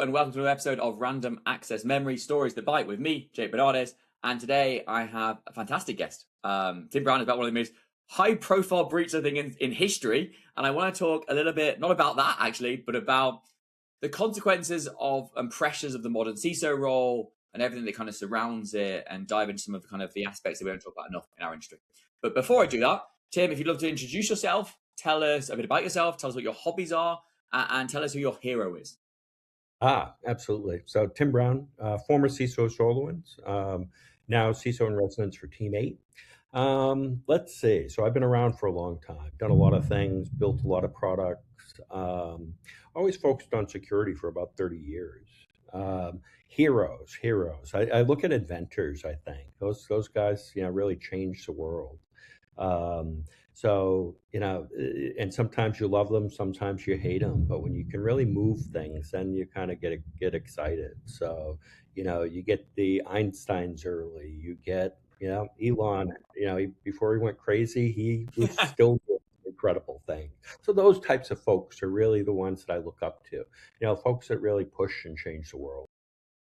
and welcome to another episode of Random Access Memory Stories That Bite with me, Jake Bernardes. And today I have a fantastic guest. Tim Brown is about one of the most high-profile breaches, I think, in history. And I want to talk a little bit, not about that actually, but about the consequences of and pressures of the modern CISO role and everything that kind of surrounds it, and dive into some of the aspects that we don't talk about enough in our industry. But before I do that, Tim, if you'd love to introduce yourself, tell us a bit about yourself, tell us what your hobbies are, and tell us who your hero is. Absolutely. So Tim Brown, former CISO of SolarWinds, now CISO in residence for Team 8. Let's see. So I've been around for a long time, done a lot of things, built a lot of products, always focused on security for about 30 years. Heroes. I look at inventors, I think. Those guys, really changed the world. And sometimes you love them, sometimes you hate them, but when you can really move things, then you kind of get excited. So, you get the Einsteins early, you get, Elon, before he went crazy, he was still doing incredible things. So those types of folks are really the ones that I look up to, folks that really push and change the world.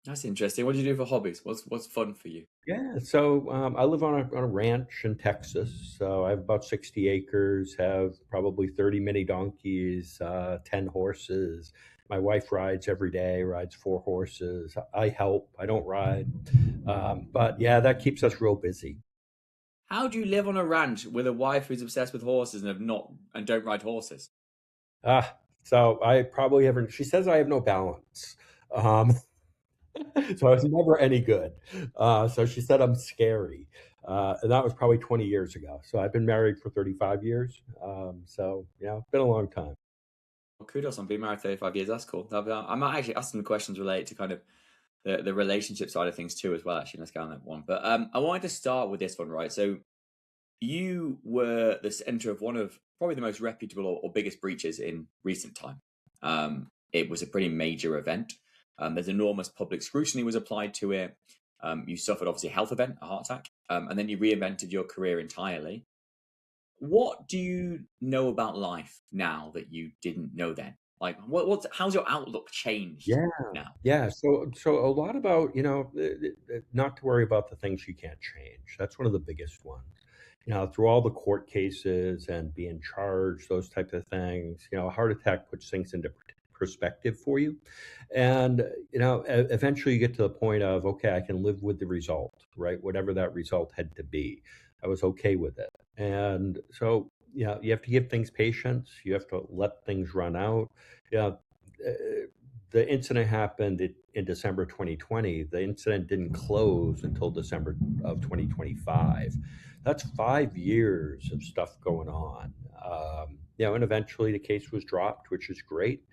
That's interesting. What do you do for hobbies? What's fun for you? Yeah, so I live on a ranch in Texas. So I have about 60 acres, have probably 30 mini donkeys, 10 horses. My wife rides every day, rides 4 horses. I help, I don't ride. But yeah, that keeps us real busy. How do you live on a ranch with a wife who's obsessed with horses and don't ride horses? So I probably haven't, she says I have no balance. Um, so I was never any good. So she said I'm scary. And that was probably 20 years ago. So I've been married for 35 years. So, it's been a long time. Well, kudos on being married 35 years. That's cool. I might actually ask some questions related to kind of the relationship side of things too, as well. Actually, let's go on that one. But I wanted to start with this one, right? So you were the center of one of probably the most reputable or biggest breaches in recent time. It was a pretty major event. There's enormous public scrutiny was applied to it. You suffered obviously a health event, a heart attack, and then you reinvented your career entirely. What do you know about life now that you didn't know then? Like, how's your outlook changed Yeah. now? Yeah. So a lot about, not to worry about the things you can't change. That's one of the biggest ones. Through all the court cases and being charged, those type of things, a heart attack puts things into perspective for you. And, eventually you get to the point of, okay, I can live with the result, right? Whatever that result had to be, I was okay with it. And so, you have to give things patience. You have to let things run out. Yeah. uh, the incident happened in December 2020. The incident didn't close until December of 2025. That's 5 years of stuff going on. And eventually the case was dropped, which is great.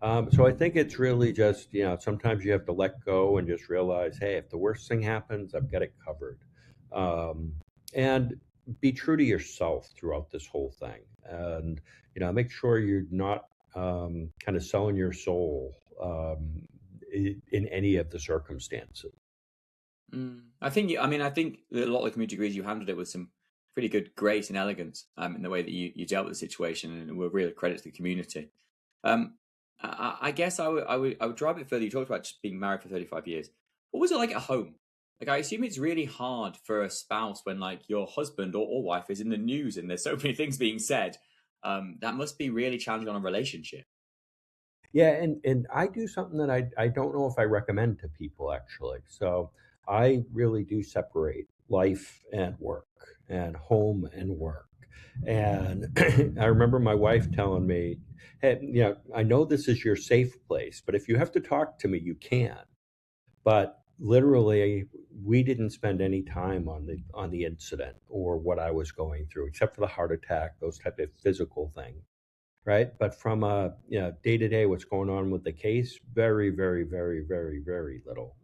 So I think it's really just, sometimes you have to let go and just realize, hey, if the worst thing happens, I've got it covered. And be true to yourself throughout this whole thing. And, make sure you're not kind of selling your soul in any of the circumstances. I think that a lot of the community agrees you handled it with some pretty good grace and elegance in the way that you dealt with the situation, and we're really credit to the community. Um, I guess I would drive it further. You talked about just being married for 35 years. What was it like at home? Like, I assume it's really hard for a spouse when like your husband or wife is in the news and there's so many things being said. That must be really challenging on a relationship. Yeah, and I do something that I don't know if I recommend to people actually. So I really do separate life and work and home and work. And I remember my wife telling me, hey, I know this is your safe place, but if you have to talk to me, you can. But literally, we didn't spend any time on the incident or what I was going through, except for the heart attack, those type of physical things, right? But from a day to day, what's going on with the case, very, very, very, very, very little.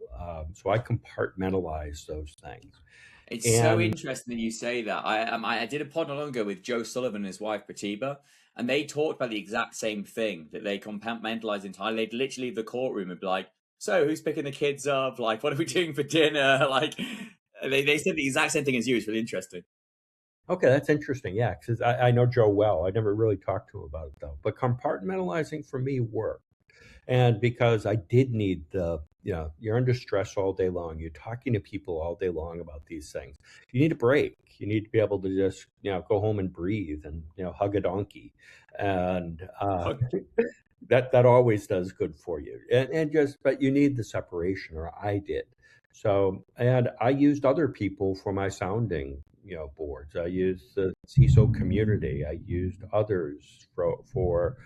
So I compartmentalize those things, It's so and interesting that you say that. I did a pod not long ago with Joe Sullivan and his wife Pratiba, and they talked about the exact same thing that they compartmentalize entirely. They'd literally leave the courtroom and be like, "So who's picking the kids up? Like, what are we doing for dinner?" Like, they said the exact same thing as you. It's really interesting. okay, that's interesting. Yeah, because I know Joe well. I never really talked to him about it though. But compartmentalizing for me worked. And because I did need you're under stress all day long. You're talking to people all day long about these things. You need a break. You need to be able to just, go home and breathe and, hug a donkey. And that always does good for you. And just, but you need the separation, or I did. So, and I used other people for my sounding, boards. I used the CISO community. I used others for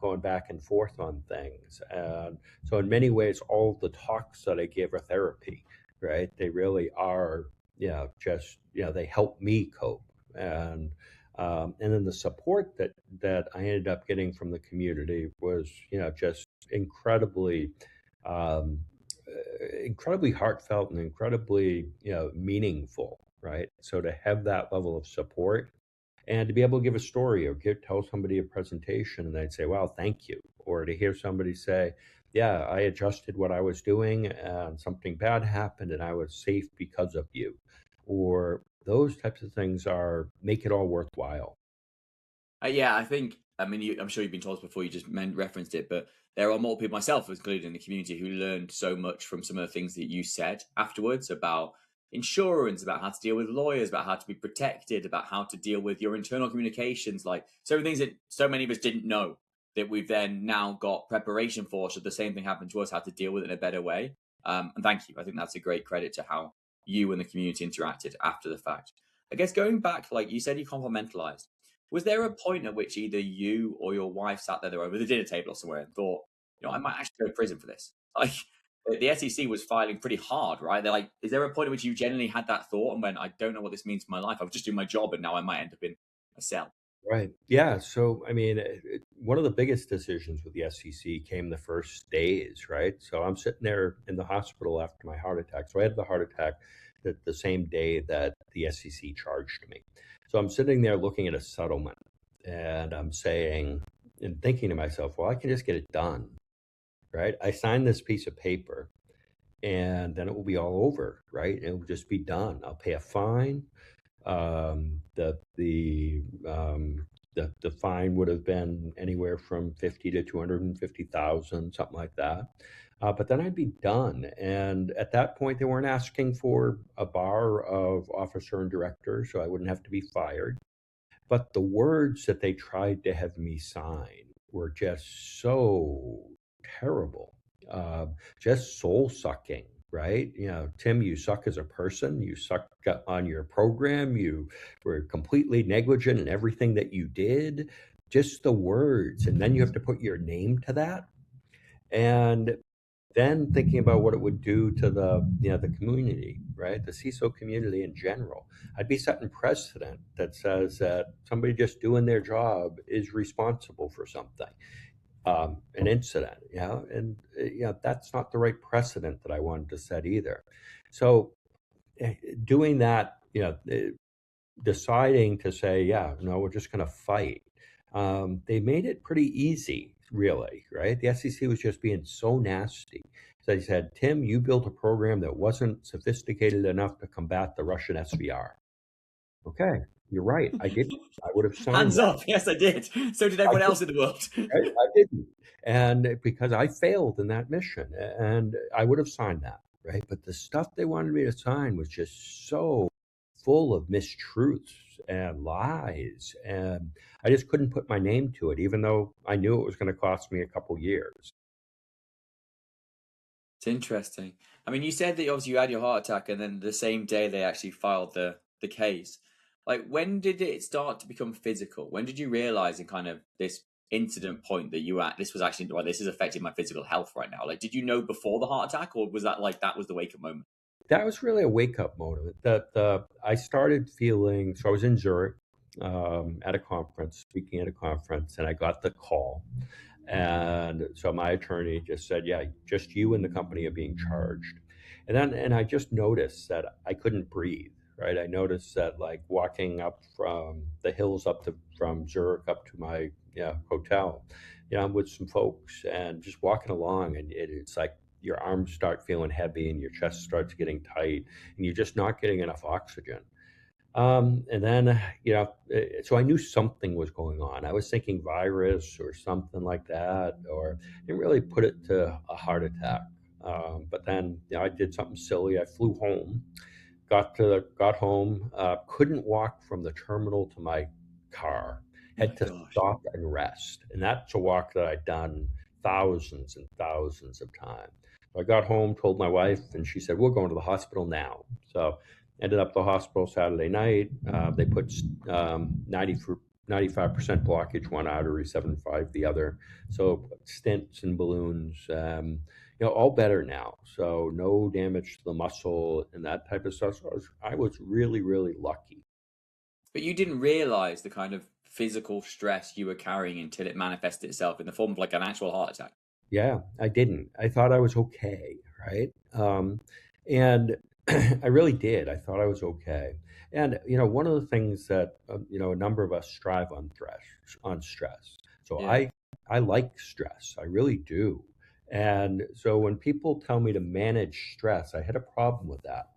going back and forth on things. And so, in many ways, all the talks that I give are therapy, right? They really are, just, they help me cope. And then the support that I ended up getting from the community was, just um, incredibly heartfelt and incredibly, meaningful, right? So to have that level of support and to be able to give a story or tell somebody a presentation and they'd say, "Wow, thank you," or to hear somebody say, "Yeah, I adjusted what I was doing and something bad happened and I was safe because of you," or those types of things are make it all worthwhile. Yeah, I think. I mean, I'm sure you've been told this before. You just referenced it, but there are more people, myself included, in the community, who learned so much from some of the things that you said afterwards about insurance, about how to deal with lawyers, about how to be protected, about how to deal with your internal communications, like so many things that so many of us didn't know that we've then now got preparation for. So the same thing happened to us, how to deal with it in a better way. And thank you. I think that's a great credit to how you and the community interacted after the fact. I guess going back, like you said, you compartmentalized. Was there a point at which either you or your wife sat there over the dinner table or somewhere and thought, I might actually go to prison for this? Like the SEC was filing pretty hard, right? They're like, is there a point at which you genuinely had that thought and went, I don't know what this means for my life. I was just doing my job and now I might end up in a cell. Right. Yeah. So, I mean, one of the biggest decisions with the SEC came the first days, right? So I'm sitting there in the hospital after my heart attack. So I had the heart attack the same day that the SEC charged me. So I'm sitting there looking at a settlement and I'm saying and thinking to myself, well, I can just get it done, right? I signed this piece of paper and then it will be all over, right? It will just be done. I'll pay a fine. The fine would have been anywhere from 50 to 250,000, something like that. But then I'd be done. And at that point, they weren't asking for a bar of officer and director, so I wouldn't have to be fired. But the words that they tried to have me sign were just so terrible, just soul sucking, right? Tim, you suck as a person. You suck on your program. You were completely negligent in everything that you did. Just the words. And then you have to put your name to that. And then thinking about what it would do to the community, right? The CISO community in general. I'd be setting precedent that says that somebody just doing their job is responsible for something, an incident, and that's not the right precedent that I wanted to set either. So doing that, deciding to say, yeah, no, we're just going to fight. They made it pretty easy, really, right? The SEC was just being so nasty. So they said, Tim, you built a program that wasn't sophisticated enough to combat the Russian SVR. Okay, you're right. I did. I would have signed Hands that. up. Yes, I did. So did I everyone did. else in the world. Right? I didn't. And because I failed in that mission, and I would have signed that, right? But the stuff they wanted me to sign was just so full of mistruths and lies. And I just couldn't put my name to it, even though I knew it was going to cost me a couple years. It's interesting. I mean, you said that obviously you had your heart attack, and then the same day they actually filed the case. Like, when did it start to become physical? When did you realize in kind of this incident point that you at this was actually like this is affecting my physical health right now? Like, did you know before the heart attack, or was that like that was the wake up moment? That was really a wake up moment. That I started feeling. So I was in Zurich at a conference, speaking at a conference, and I got the call. And so my attorney just said, "Yeah, just you and the company are being charged." And I just noticed that I couldn't breathe. Right, I noticed that like walking up from the hills up to from Zurich up to my hotel, I'm with some folks and just walking along, and it's like your arms start feeling heavy and your chest starts getting tight, and you're just not getting enough oxygen. And then, so I knew something was going on. I was thinking virus or something like that, or didn't really put it to a heart attack. But then, I did something silly. I flew home, got home, couldn't walk from the terminal to my car, Oh my had to gosh. stop and rest. And that's a walk that I'd done thousands and thousands of times. So I got home, told my wife, and she said, "We're going to the hospital now." So ended up the hospital Saturday night. They put 95% blockage one artery, 75 the other. So stents and balloons. All better now. So no damage to the muscle and that type of stuff. So I was really, really lucky. But you didn't realize the kind of physical stress you were carrying until it manifested itself in the form of like an actual heart attack. Yeah, I didn't. I thought I was okay, right? And I really did. I thought I was okay. And one of the things that a number of us strive on stress. So Yeah. I like stress. I really do. And so when people tell me to manage stress, I had a problem with that.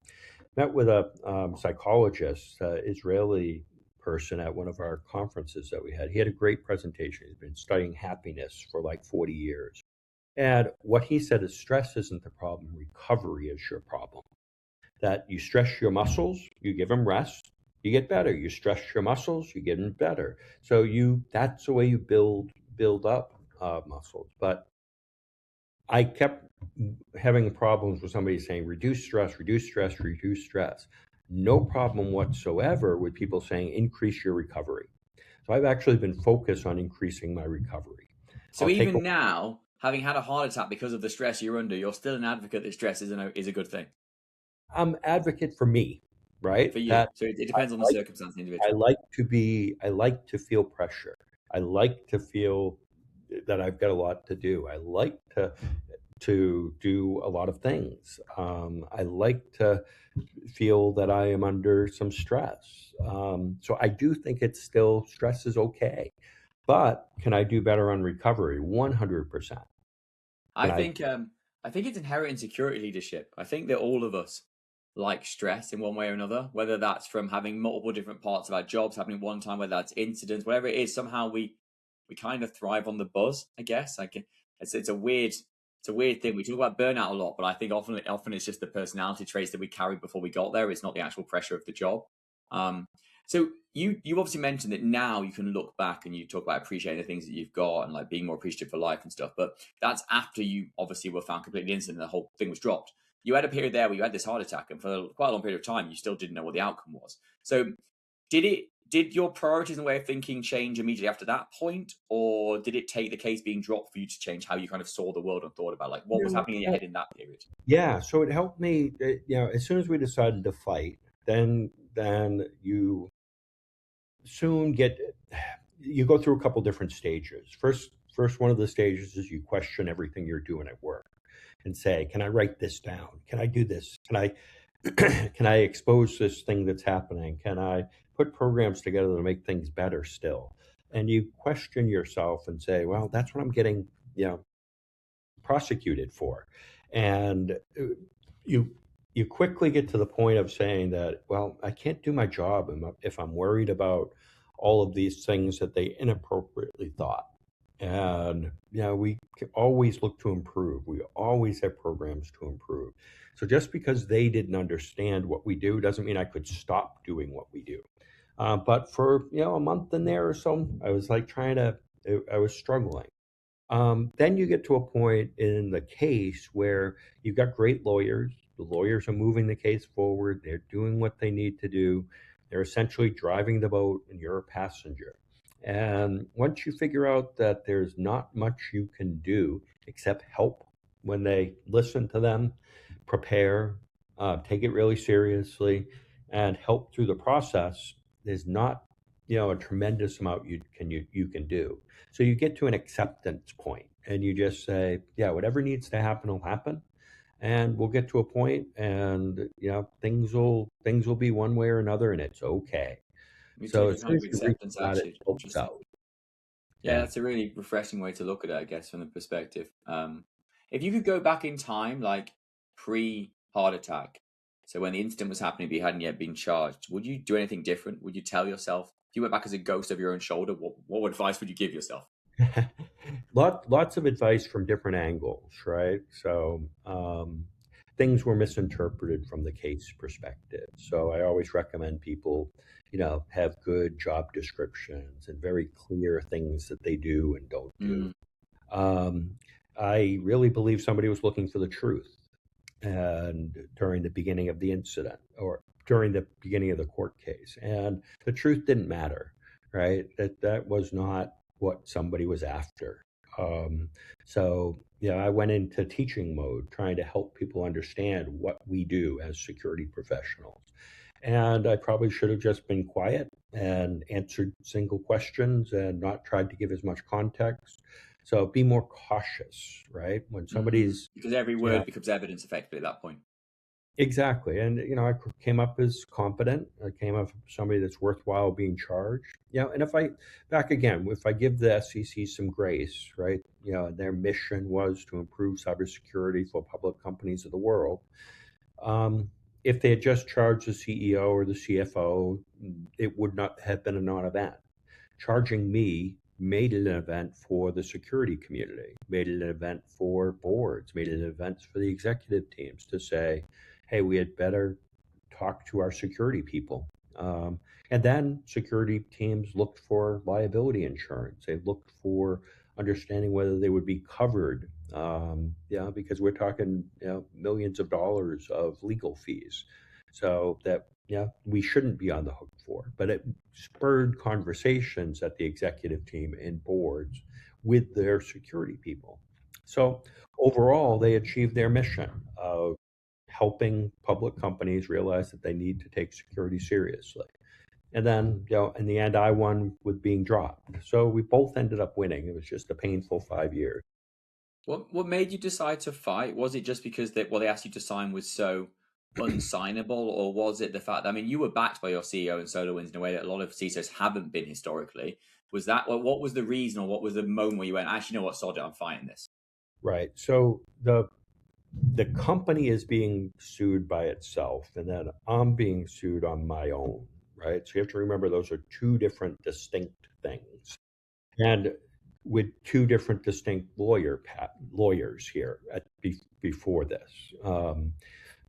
Met with a psychologist, Israeli person at one of our conferences that we had. He had a great presentation. He's been studying happiness for like 40 years. And what he said is stress isn't the problem, recovery is your problem. That you stress your muscles, you give them rest, you get better. You stress your muscles, you get them better. So that's the way you build up muscles. But I kept having problems with somebody saying reduce stress, reduce stress, reduce stress. No problem whatsoever with people saying increase your recovery. So I've actually been focused on increasing my recovery. So I'll take a even now, having had a heart attack because of the stress you're under, you're still an advocate that stress is a good thing I'm advocate for me, for right? you. That So it I depends on the like circumstance of the I individual. like to feel pressure. I like to feel that I've got a lot to do. I like to do a lot of things. I like to feel that I am under some stress. So I do think it's still stress is okay, but can I do better on recovery? 100%. Can I I? think um I think it's inherent in security leadership. I think that all of us like stress in one way or another, whether that's from having multiple different parts of our jobs happening at one time, whether that's incidents, whatever it is, somehow we kind of thrive on the buzz, I guess. Like it's a weird thing. We talk about burnout a lot, but I think often it's just the personality traits that we carried before we got there. It's not the actual pressure of the job. Um, so you obviously mentioned that now you can look back and you talk about appreciating the things that you've got and like being more appreciative for life and stuff. But that's after you obviously were found completely innocent and the whole thing was dropped. You had a period there where you had this heart attack, and for quite a long period of time, you still didn't know what the outcome was. So did your priorities and way of thinking change immediately after that point, or did it take the case being dropped for you to change how you kind of saw the world and thought about like what was No, happening in your head in that period? yeah, so it helped me. As soon as we decided to fight, then soon get you go through a couple different stages. First one of the stages is you question everything you're doing at work and say, can I write this down? Can I do this? Can I can I expose this thing that's happening? Can I put programs together to make things better still? And you question yourself and say, well, that's what I'm getting, you know, prosecuted for. And you you quickly get to the point of saying that, well, I can't do my job if I'm worried about all of these things that they inappropriately thought. And we can always look to improve. We always have programs to improve. So just because they didn't understand what we do doesn't mean I could stop doing what we do. But for a month in there or so, I was like I was struggling. Then you get to a point in the case where you've got great lawyers. The lawyers are moving the case forward. They're doing what they need to do. They're essentially driving the boat, and you're a passenger. And once you figure out that there's not much you can do except help when they listen to them, prepare, take it really seriously, and help through the process, there's not a tremendous amount you can do. So you get to an acceptance point and you just say, yeah, whatever needs to happen will happen. And we'll get to a point and things will be one way or another and it's okay. You So take a as kind soon of as you reach acceptance that, it attitude. helps Interesting. out. Yeah, Yeah. that's a really refreshing way to look at it, I guess, from the perspective. If you could go back in time, like pre heart attack, So when the incident was happening, but you hadn't yet been charged, would you do anything different? Would you tell yourself, if you went back as a ghost of your own shoulder, what advice would you give yourself? Lots of advice from different angles, right? So things were misinterpreted from the case perspective. So I always recommend people, have good job descriptions and very clear things that they do and don't do. Mm, Um, I really believe somebody was looking for the truth, and during the beginning of the incident or during the beginning of the court case, and the truth didn't matter, right? That was not what somebody was after. um, so yeah, I went into teaching mode, trying to help people understand what we do as security professionals. And I probably should have just been quiet and answered single questions and not tried to give as much context. So be more cautious, right? When somebody's, because every yeah, word becomes evidence effectively at that point. exactly. And, I came up as competent. I came up as somebody that's worthwhile being charged. And back again, if I give the SEC some grace, right? Their mission was to improve cybersecurity for public companies of the world. Um, if they had just charged the CEO or the CFO, it would not have been a non-event. Charging me made it an event for the security community, made it an event for boards, made it an event for the executive teams to say, hey, we had better talk to our security people. And then security teams looked for liability insurance. They looked for understanding whether they would be covered. Because we're talking, millions of dollars of legal fees. So that, we shouldn't be on the hook for. But it spurred conversations at the executive team and boards with their security people. So overall, they achieved their mission of helping public companies realize that they need to take security seriously. And then, in the end, I won with being dropped. So we both ended up winning. It was just a painful 5 years. What made you decide to fight? Was it just because what they asked you to sign was so unsignable, or was it the fact that, I mean, you were backed by your CEO and SolarWinds in a way that a lot of CISOs haven't been historically? Was that what was the reason, or what was the moment where you went, actually, you know what, sod it, I'm fighting this? Right. So the company is being sued by itself, and then I'm being sued on my own. Right. So you have to remember those are two different distinct things, and with two different distinct lawyers here before this.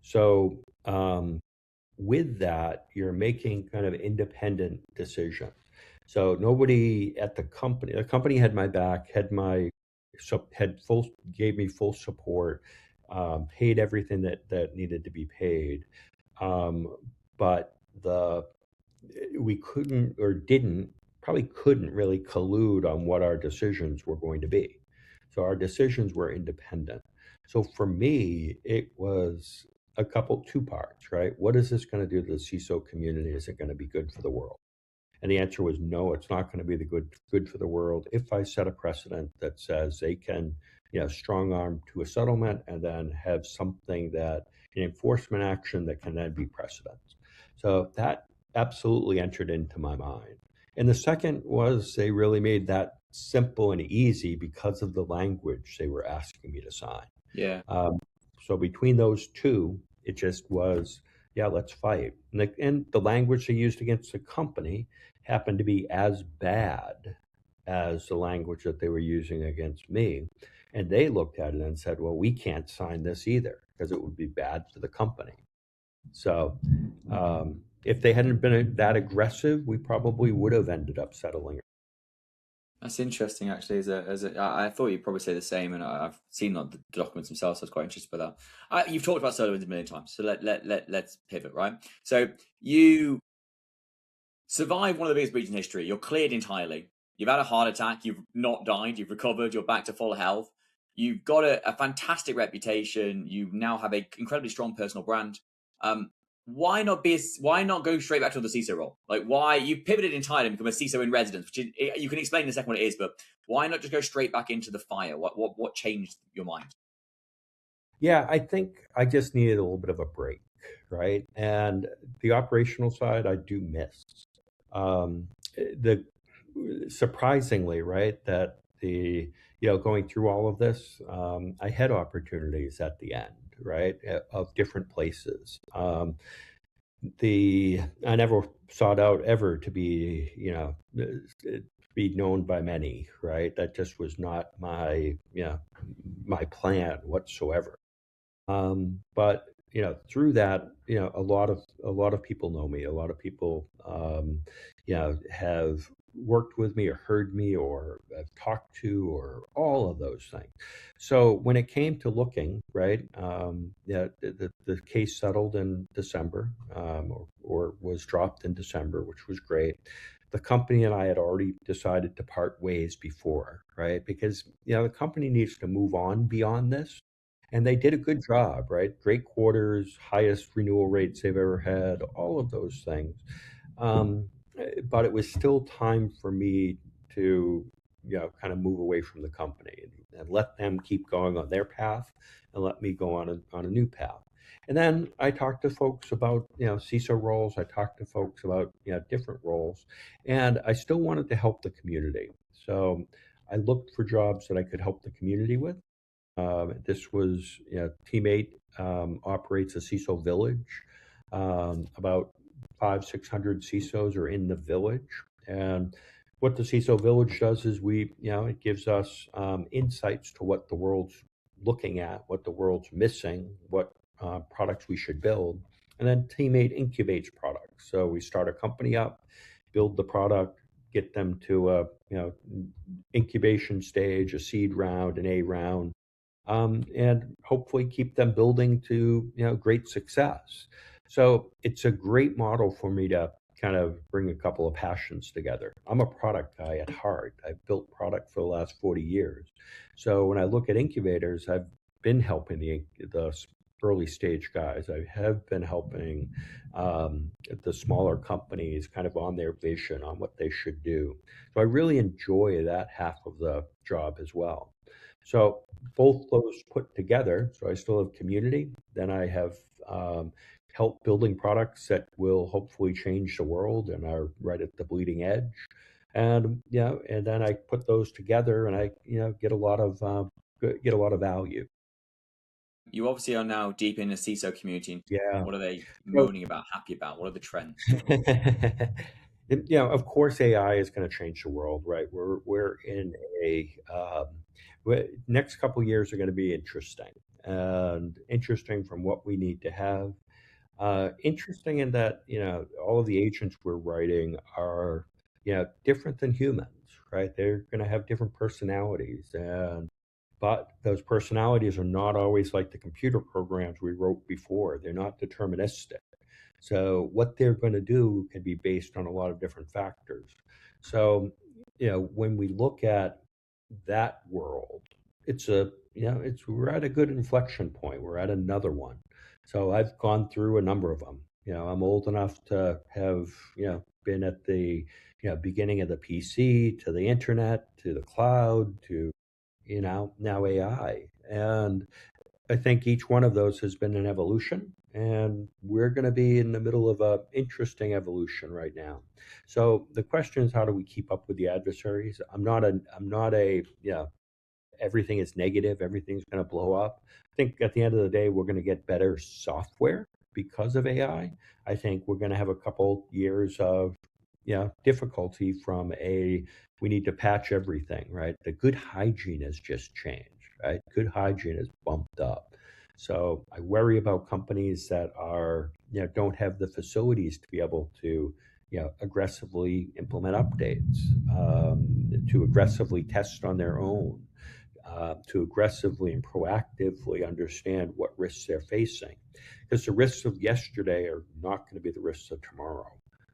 So with that, you're making kind of independent decisions. So nobody at the company had my back, had full, gave me full support, paid everything that needed to be paid. Um, but we couldn't or didn't probably couldn't really collude on what our decisions were going to be. So our decisions were independent. So for me, it was two parts, right? What is this going to do to the CISO community? Is it going to be good for the world? And the answer was no, it's not going to be the good for the world if I set a precedent that says they can, strong arm to a settlement and then have something that an enforcement action that can then be precedent. So that absolutely entered into my mind. And the second was they really made that simple and easy because of the language they were asking me to sign. Yeah. So between those two, it just was, yeah, let's fight. And the language they used against the company happened to be as bad as the language that they were using against me. And they looked at it and said, well, we can't sign this either because it would be bad for the company. So if they hadn't been that aggressive, we probably would have ended up settling. That's interesting, actually. I thought you'd probably say the same, and I've seen the documents themselves, so I was quite interested by that. You've talked about SolarWinds a million times, so let's pivot, right? So you survived one of the biggest breaches in history. You're cleared entirely. You've had a heart attack. You've not died. You've recovered. You're back to full health. You've got a fantastic reputation. You now have an incredibly strong personal brand. Um, why not go straight back to the CISO role? Like, why you pivoted entirely and become a CISO in residence, which you can explain in a second what it is, but why not just go straight back into the fire? What changed your mind? Yeah, I think I just needed a little bit of a break, right? And the operational side, I do miss. The surprisingly, right, that going through all of this, I had opportunities at the end. right, of different places. The I never sought out ever to be, be known by many, right? That just was not my plan whatsoever. But through that, a lot of people know me. A lot of people, have worked with me or heard me or have talked to or all of those things. So when it came to looking, right, the case settled in December, or was dropped in December, which was great. The company and I had already decided to part ways before, right? Because the company needs to move on beyond this, and they did a good job, right? Great quarters, highest renewal rates they've ever had, all of those things. Um, but it was still time for me to, kind of move away from the company and let them keep going on their path and let me go on a new path. And then I talked to folks about, CISO roles. I talked to folks about, different roles, and I still wanted to help the community. So I looked for jobs that I could help the community with. This was, Teammate operates a CISO village. About 600 CISOs are in the village. And what the CISO village does is it gives us insights to what the world's looking at, what the world's missing, what products we should build. And then Teammate incubates products. So we start a company up, build the product, get them to a incubation stage, a seed round, an A round, and hopefully keep them building to great success. So it's a great model for me to kind of bring a couple of passions together. I'm a product guy at heart. I've built product for the last 40 years. So when I look at incubators, I've been helping the early stage guys. I have been helping the smaller companies kind of on their vision on what they should do. So I really enjoy that half of the job as well. So both those put together, so I still have community, then I have help building products that will hopefully change the world and are right at the bleeding edge. And and then I put those together, and I get a lot of value. You obviously are now deep in the CISO community. Yeah. What are they So, moaning about, happy about? What are the trends? Of course, AI is going to change the world, right? We're in a next couple years are going to be interesting, and interesting from what we need to have. Interesting in that all of the agents we're writing are different than humans, right? They're going to have different personalities, but those personalities are not always like the computer programs we wrote before. They're not deterministic. So what they're going to do can be based on a lot of different factors. So, when we look at that world, we're at a good inflection point. We're at another one. So I've gone through a number of them. I'm old enough to have, been at the, beginning of the PC to the internet to the cloud to, now AI. And I think each one of those has been an evolution, and we're going to be in the middle of a interesting evolution right now. So the question is, how do we keep up with the adversaries? I'm not a everything is negative, everything's going to blow up. I think at the end of the day, we're going to get better software because of AI. I think we're going to have a couple years of difficulty from we need to patch everything, right? The good hygiene has just changed, right? Good hygiene is bumped up. So I worry about companies that don't have the facilities to be able to aggressively implement updates, to aggressively test on their own, to aggressively and proactively understand what risks they're facing. Because the risks of yesterday are not going to be the risks of tomorrow.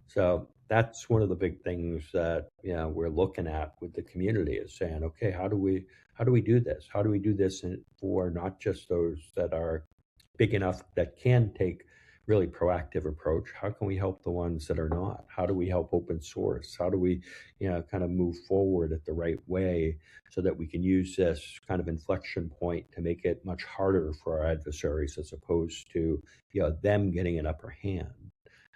So that's one of the big things that we're looking at with the community is saying, okay, how do we do this? How do we do this for not just those that are big enough that can take really proactive approach? How can we help the ones that are not? How do we help open source? How do we kind of move forward at the right way so that we can use this kind of inflection point to make it much harder for our adversaries as opposed to them getting an upper hand?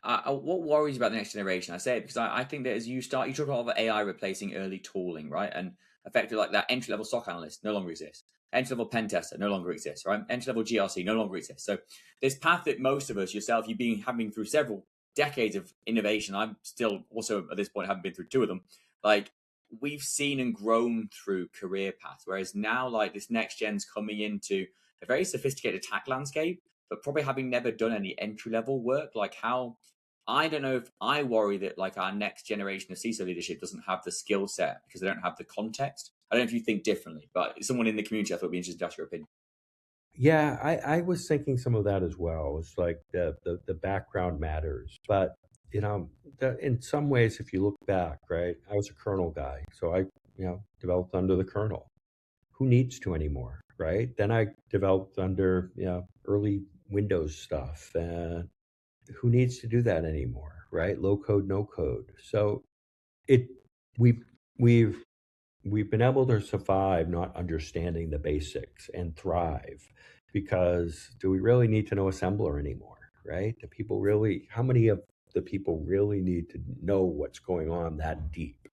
What worries you about the next generation? I say it because I think that as you talk about AI replacing early tooling, right? And effectively like that entry level stock analyst no longer exists. Entry level pen tester no longer exists, right? Entry level GRC no longer exists. So this path that most of us, yourself, you've been having through several decades of innovation. I'm still also at this point haven't been through two of them. Like we've seen and grown through career paths, whereas now like this next gen's coming into a very sophisticated attack landscape, but probably having never done any entry level work. Like how I don't know if I worry that like our next generation of CISO leadership doesn't have the skill set because they don't have the context. I don't know if you think differently, but someone in the community, I thought it'd be interesting to ask your opinion. Yeah, I was thinking some of that as well. It's like the background matters, but in some ways, if you look back, right, I was a kernel guy, so I developed under the kernel. Who needs to anymore, right? Then I developed under early Windows stuff, and who needs to do that anymore, right? Low code, no code. So it we've we've we've been able to survive not understanding the basics and thrive because do we really need to know assembler anymore, right? Do people really, how many of the people really need to know what's going on that deep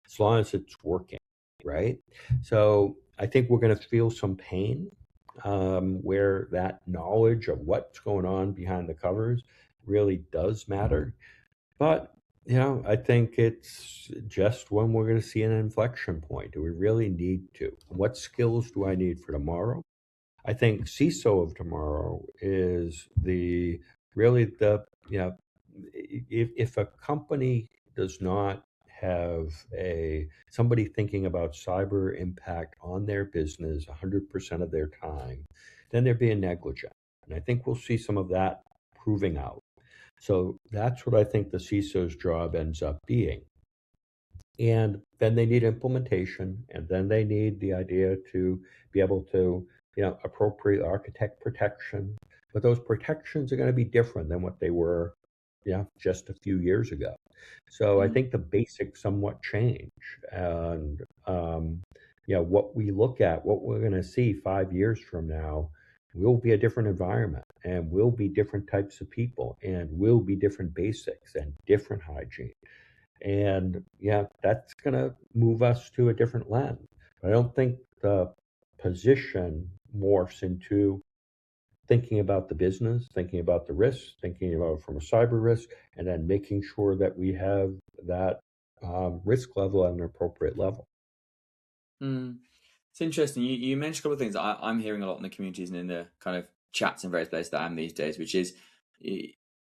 as long as it's working, right? So I think we're going to feel some pain where that knowledge of what's going on behind the covers really does matter. But, I think it's just when we're going to see an inflection point. Do we really need to? What skills do I need for tomorrow? I think CISO of tomorrow is the really the, if a company does not have a somebody thinking about cyber impact on their business 100% of their time, then they're being negligent. And I think we'll see some of that proving out. So that's what I think the CISO's job ends up being. And then they need implementation, and then they need the idea to be able to, appropriate architect protection. But those protections are going to be different than what they were, just a few years ago. So I Mm. think the basics somewhat change, and what we look at, what we're going to see 5 years from now, will be a different environment, and will be different types of people, and will be different basics and different hygiene. And yeah, that's going to move us to a different lens. I don't think the position morphs into thinking about the business, thinking about the risks, thinking about it from a cyber risk, and then making sure that we have that risk level at an appropriate level. Mm. It's interesting. You mentioned a couple of things that I'm hearing a lot in the communities and in the kind of chats and various places that I'm these days, which is eh,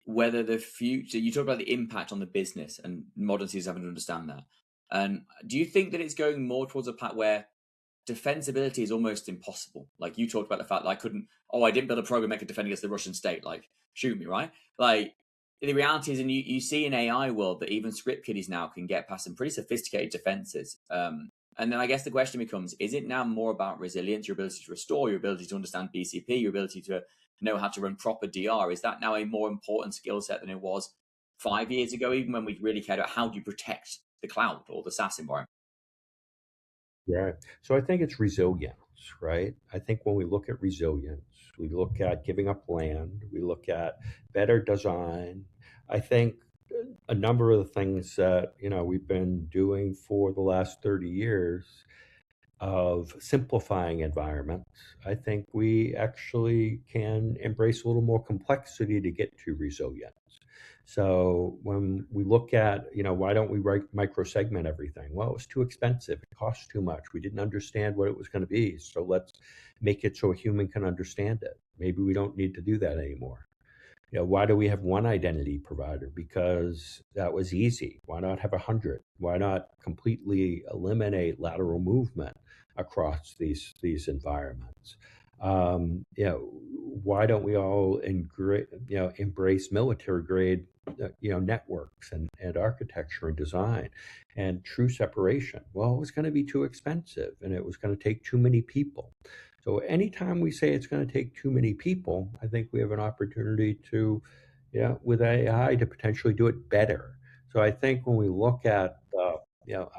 whether the future, you talk about the impact on the business and modern CISOs having to understand that. And do you think that it's going more towards a path where defensibility is almost impossible? Like you talked about the fact that I didn't build a program that could defend against the Russian state. Like, shoot me, right? Like, the reality is, and you see in AI world that even script kiddies now can get past some pretty sophisticated defenses. And then I guess the question becomes, is it now more about resilience, your ability to restore, your ability to understand BCP, your ability to know how to run proper DR? Is that now a more important skill set than it was 5 years ago, even when we really cared about how do you protect the cloud or the SaaS environment? Right. So I think it's resilience, right? I think when we look at resilience, we look at giving up land, we look at better design. I think a number of the things that, we've been doing for the last 30 years of simplifying environments, I think we actually can embrace a little more complexity to get to resilience. So when we look at, why don't we microsegment everything? Well, it was too expensive. It cost too much. We didn't understand what it was going to be. So let's make it so a human can understand it. Maybe we don't need to do that anymore. Why do we have one identity provider? Because that was easy. Why not have 100? Why not completely eliminate lateral movement across these environments? Why don't we all embrace military grade, networks and architecture and design and true separation? Well, it was going to be too expensive and it was going to take too many people. So anytime we say it's going to take too many people, I think we have an opportunity to, with AI to potentially do it better. So I think when we look at the,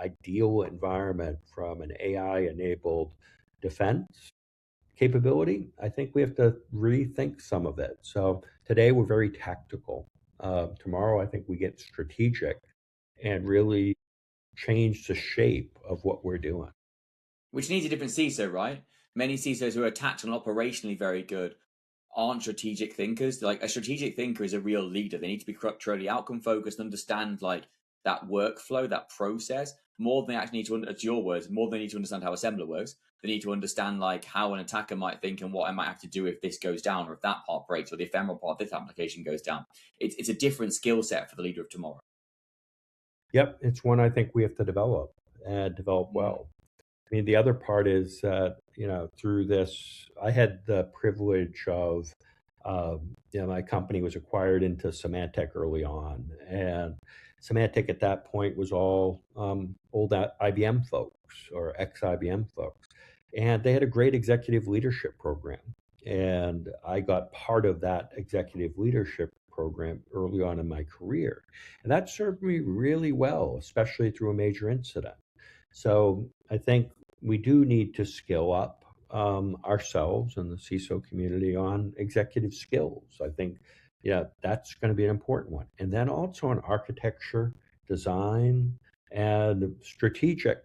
ideal environment from an AI-enabled defense capability, I think we have to rethink some of it. So today we're very tactical. Tomorrow, I think we get strategic and really change the shape of what we're doing. which needs a different CISO, right? Many CISOs who are tactical and operationally very good aren't strategic thinkers. Like a strategic thinker is a real leader. They need to be truly outcome focused, understand like that workflow, that process, more than they actually need to, to your words, more than they need to understand how assembler works. They need to understand like how an attacker might think and what I might have to do if this goes down or if that part breaks or the ephemeral part of this application goes down. It's a different skill set for the leader of tomorrow. Yep, it's one I think we have to develop and develop Mm. well. I mean, the other part is that, through this, I had the privilege of, my company was acquired into Symantec early on. And Symantec at that point was all old IBM folks or ex IBM folks. And they had a great executive leadership program. And I got part of that executive leadership program early on in my career. And that served me really well, especially through a major incident. So I think we do need to skill up ourselves and the CISO community on executive skills. I think, yeah, that's going to be an important one. And then also on architecture, design, and strategic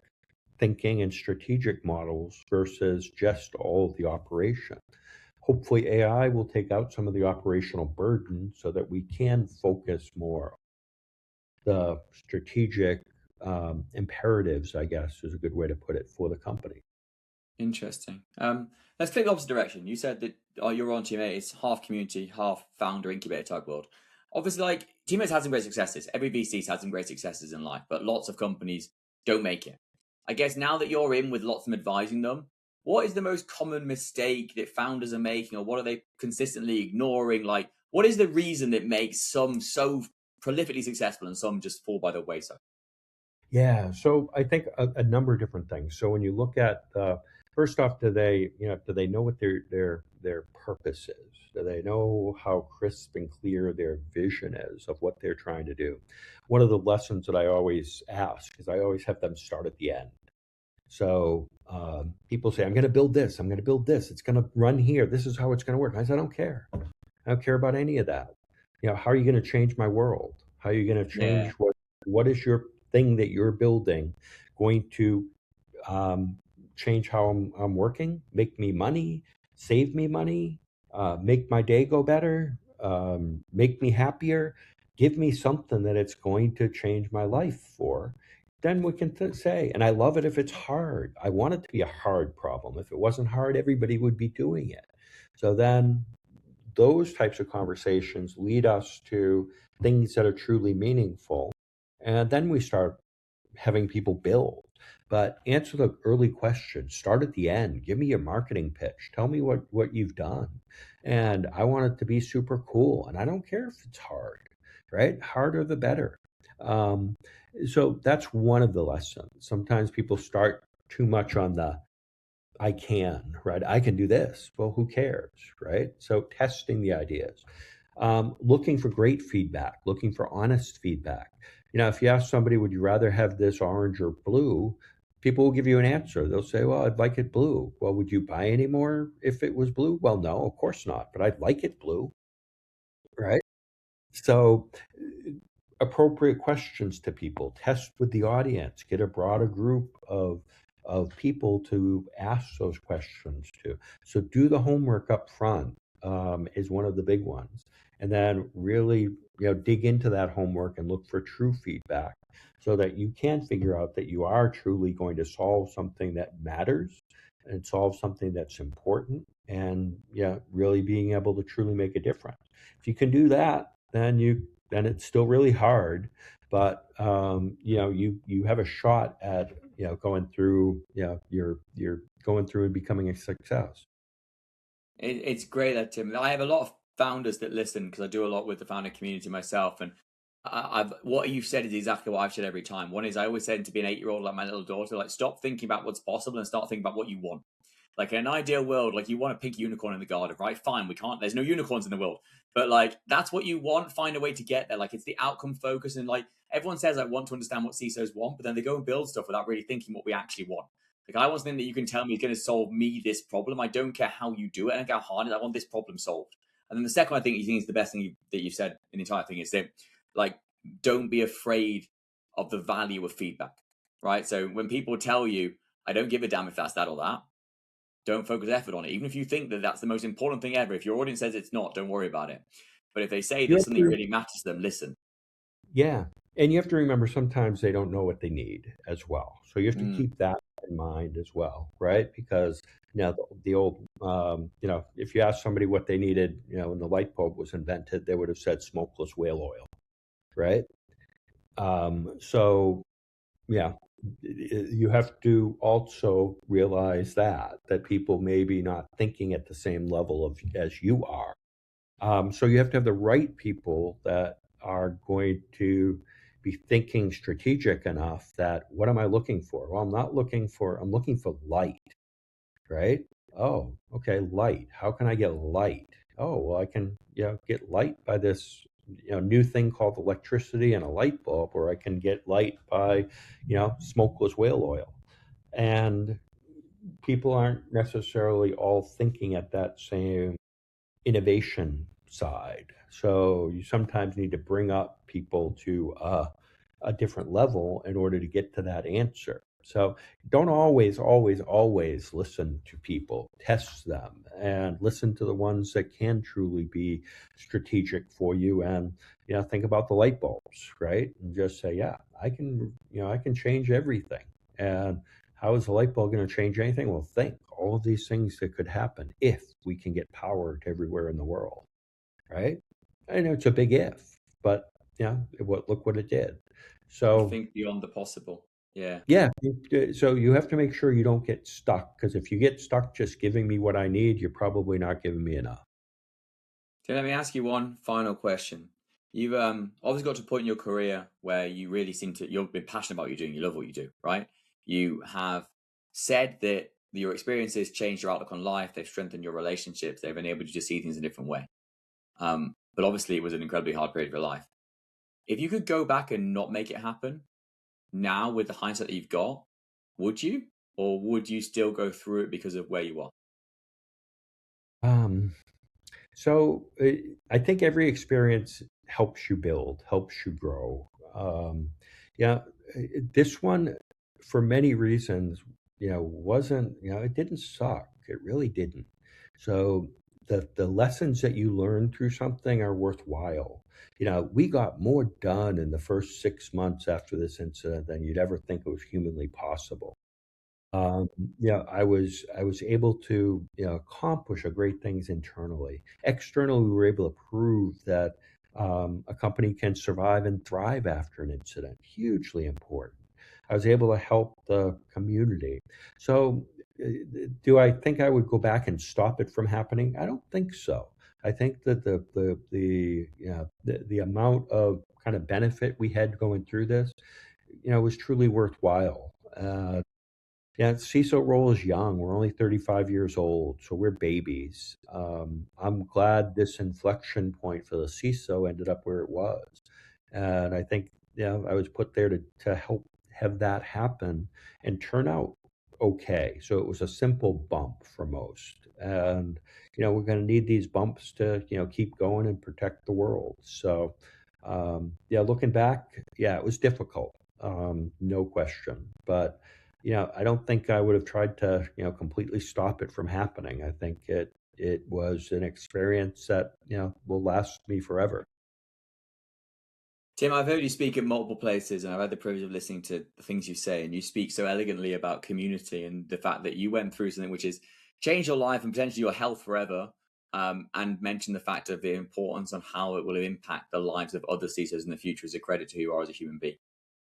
thinking and strategic models versus just all of the operation. Hopefully, AI will take out some of the operational burden so that we can focus more the strategic imperatives, I guess, is a good way to put it for the company. Interesting. Let's click the opposite direction. You said that your on teammate is half community, half founder incubator type world. Obviously, like teammates had some great successes. Every VC's had some great successes in life, but lots of companies don't make it. I guess now that you're in with lots of them advising them, what is the most common mistake that founders are making, or what are they consistently ignoring? Like, what is the reason that makes some so prolifically successful and some just fall by the wayside? Yeah, so I think a number of different things. So when you look at first off, do they know what their purpose is? Do they know how crisp and clear their vision is of what they're trying to do? One of the lessons that I always ask is I always have them start at the end. So people say, I'm going to build this. I'm going to build this. It's going to run here. This is how it's going to work. I said, I don't care. I don't care about any of that. How are you going to change my world? How are you going to change Yeah, what is your thing that you're building going to um, change how I'm working, make me money, save me money, make my day go better, make me happier, give me something that it's going to change my life for. Then we can say, and I love it if it's hard. I want it to be a hard problem. If it wasn't hard, everybody would be doing it. So then those types of conversations lead us to things that are truly meaningful. And then we start having people build. But answer the early questions. Start at the end. Give me your marketing pitch. Tell me what you've done. And I want it to be super cool. And I don't care if it's hard, right? Harder the better. Um, so that's one of the lessons. Sometimes people start too much on the I can, right? I can do this. Well, who cares, right? So testing the ideas, looking for great feedback, looking for honest feedback. If you ask somebody, would you rather have this orange or blue? People will give you an answer. They'll say, well, I'd like it blue. Well, would you buy any more if it was blue? Well, no, of course not, but I'd like it blue, right? So, appropriate questions to people, test with the audience, get a broader group of people to ask those questions to. So, do the homework up front is one of the big ones, and then really dig into that homework and look for true feedback, so that you can figure out that you are truly going to solve something that matters and solve something that's important, and yeah, really being able to truly make a difference. If you can do that, then it's still really hard, but you have a shot at going through you're going through and becoming a success. it's great that Tim. I have a lot of founders that listen because I do a lot with the founder community myself, and I've what you've said is exactly what I've said every time. One is I always said to be an 8-year-old like my little daughter, like stop thinking about what's possible and start thinking about what you want. Like in an ideal world, like you want a pink unicorn in the garden, right? Fine, we can't. There's no unicorns in the world, but like that's what you want. Find a way to get there. Like it's the outcome focus, and like everyone says, I want to understand what CISOs want, but then they go and build stuff without really thinking what we actually want. Like I want something that you can tell me is going to solve me this problem. I don't care how you do it. I don't care how hard it is. I want this problem solved. And then the second one I think you think is the best thing that you've said in the entire thing is that like don't be afraid of the value of feedback, right? So when people tell you, I don't give a damn if that's that or that. Don't focus effort on it. Even if you think that that's the most important thing ever, if your audience says it's not, don't worry about it. But if they say You that have something to, really matters to them, listen. yeah. And you have to remember sometimes they don't know what they need as well. So you have to Mm. keep that in mind as well, right? Because the old, if you ask somebody what they needed, when the light bulb was invented, they would have said smokeless whale oil, right? So yeah, you have to also realize that people may be not thinking at the same level of as you are. So you have to have the right people that are going to be thinking strategic enough that what am I looking for? Well, I'm looking for light, right? Oh, okay, light. How can I get light? Oh, well, I can, get light by this, new thing called electricity and a light bulb, or I can get light by, smokeless whale oil. And people aren't necessarily all thinking at that same innovation side. So you sometimes need to bring up people to a different level in order to get to that answer. So don't always listen to people. Test them and listen to the ones that can truly be strategic for you. And think about the light bulbs, right? And just say, yeah, I can change everything. And how is the light bulb going to change anything? Well, think all of these things that could happen if we can get power to everywhere in the world, right? I know it's a big if, but look what it did. You So think beyond the possible. Yeah. yeah, so you have to make sure you don't get stuck, because if you get stuck just giving me what I need, you're probably not giving me enough. So let me ask you one final question. You've obviously got to a point in your career where you really seem to you've been passionate about what you're doing. You love what you do, right? You have said that your experiences changed your outlook on life. They've strengthened your relationships. They've enabled you to see things in a different way. But obviously, it was an incredibly hard period of your life. If you could go back and not make it happen now, with the hindsight that you've got, would you, or would you still go through it because of where you are? Um, so I think every experience helps you build, helps you grow. Yeah, this one, for many reasons, wasn't, it didn't suck. It really didn't. So the lessons that you learn through something are worthwhile. We got more done in the first 6 months after this incident than you'd ever think it was humanly possible. Um, I was able to, accomplish a great things internally. Externally, we were able to prove that a company can survive and thrive after an incident. Hugely important. I was able to help the community. So, do I think I would go back and stop it from happening? I don't think so. I think that the amount of kind of benefit we had going through this, was truly worthwhile. Yeah, CISO role is young. We're only 35 years old, so we're babies. I'm glad this inflection point for the CISO ended up where it was. And I think, I was put there to help have that happen and turn out okay. So it was a simple bump for most. And, we're going to need these bumps to, keep going and protect the world. So, looking back, yeah, it was difficult, no question. But I don't think I would have tried to, completely stop it from happening. I think it was an experience that, will last me forever. Tim, I've heard you speak at multiple places, and I've had the privilege of listening to the things you say. And you speak so elegantly about community and the fact that you went through something which has changed your life and potentially your health forever. And mention the fact of the importance on how it will impact the lives of other CISOs in the future as a credit to who you are as a human being.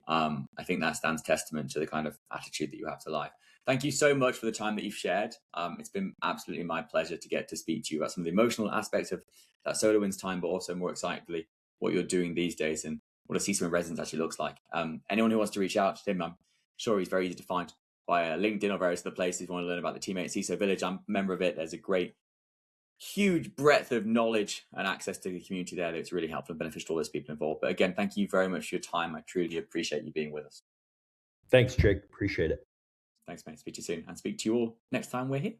I think that stands testament to the kind of attitude that you have to life. Thank you so much for the time that you've shared. It's been absolutely my pleasure to get to speak to you about some of the emotional aspects of that SolarWinds time, but also more excitedly what you're doing these days and what a CISO in residence actually looks like. Anyone who wants to reach out to him, I'm sure he's very easy to find via LinkedIn or various other places. If you want to learn about the Teammate CISO Village, I'm a member of it. There's a great huge breadth of knowledge and access to the community there that's really helpful and beneficial to all those people involved. But again, thank you very much for your time. I truly appreciate you being with us. Thanks, Jake. Appreciate it. Thanks, mate. Speak to you soon, and speak to you all next time we're here.